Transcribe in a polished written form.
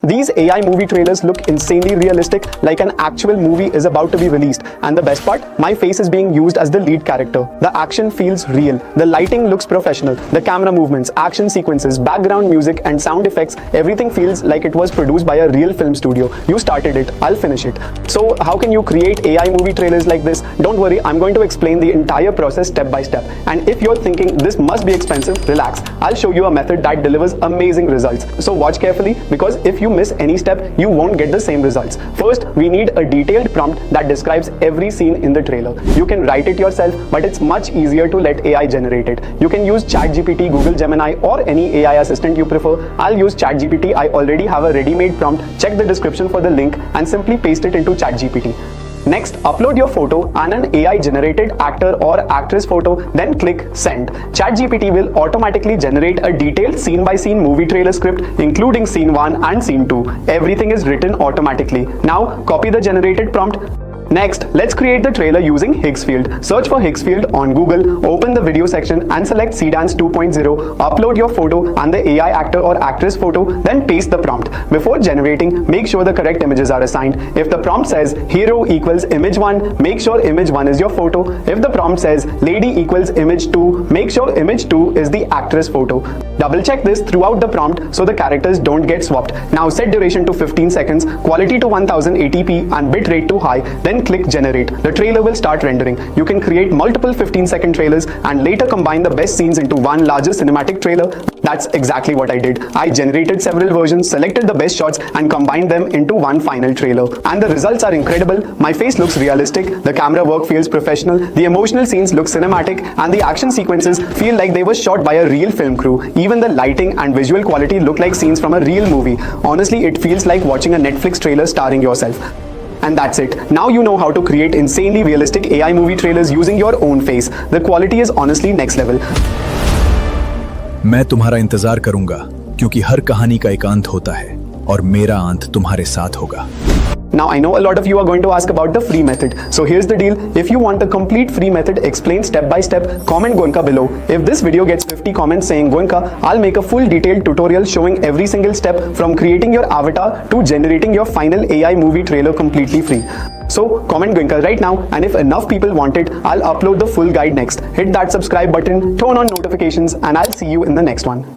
These AI movie trailers look insanely realistic, like an actual movie is about to be released. And the best part, my face is being used as the lead character. The action feels real. The lighting looks professional. The camera movements, action sequences, background music and sound effects, everything feels like it was produced by a real film studio. You started it, I'll finish it. So how can you create AI movie trailers like this? Don't worry, I'm going to explain the entire process step by step. And if you're thinking this must be expensive, relax. I'll show you a method that delivers amazing results. So watch carefully, because if you miss any step, you won't get the same results. First, we need a detailed prompt that describes every scene in the trailer. You can write it yourself, but it's much easier to let AI generate it. You can use ChatGPT, Google Gemini, or any AI assistant you prefer. I'll use ChatGPT. I already have a ready-made prompt. Check the description for the link and simply paste it into ChatGPT. Next, upload your photo and an AI-generated actor or actress photo, then click Send. ChatGPT will automatically generate a detailed scene-by-scene movie trailer script, including Scene 1 and Scene 2. Everything is written automatically. Now, copy the generated prompt. Next, let's create the trailer using Higgsfield. Search for Higgsfield on Google, open the video section and select Seedance 2.0. Upload your photo and the AI actor or actress photo, then paste the prompt. Before generating, make sure the correct images are assigned. If the prompt says hero equals image 1, make sure image 1 is your photo. If the prompt says lady equals image 2, make sure image 2 is the actress photo. Double check this throughout the prompt so the characters don't get swapped. Now set duration to 15 seconds, quality to 1080p and bitrate to high, then click generate. The trailer will start rendering. You can create multiple 15-second trailers and later combine the best scenes into one larger cinematic trailer. That's exactly what I did. I generated several versions, selected the best shots and combined them into one final trailer. And the results are incredible. My face looks realistic, the camera work feels professional, the emotional scenes look cinematic, and the action sequences feel like they were shot by a real film crew. Even the lighting and visual quality look like scenes from a real movie. Honestly, it feels like watching a Netflix trailer starring yourself. And that's it. Now you know how to create insanely realistic AI movie trailers using your own face. The quality is honestly next level. मैं तुम्हारा इंतजार करूंगा, क्योंकि हर कहानी का एक अंत होता है और मेरा अंत तुम्हारे साथ होगा. Now I know a lot of you are going to ask about the free method. So here's the deal. If you want a complete free method explained step by step, comment Goenka below. If this video gets 50 comments saying Goenka, I'll make a full detailed tutorial showing every single step from creating your avatar to generating your final AI movie trailer completely free. So comment Goenka right now, and if enough people want it, I'll upload the full guide next. Hit that subscribe button, turn on notifications, and I'll see you in the next one.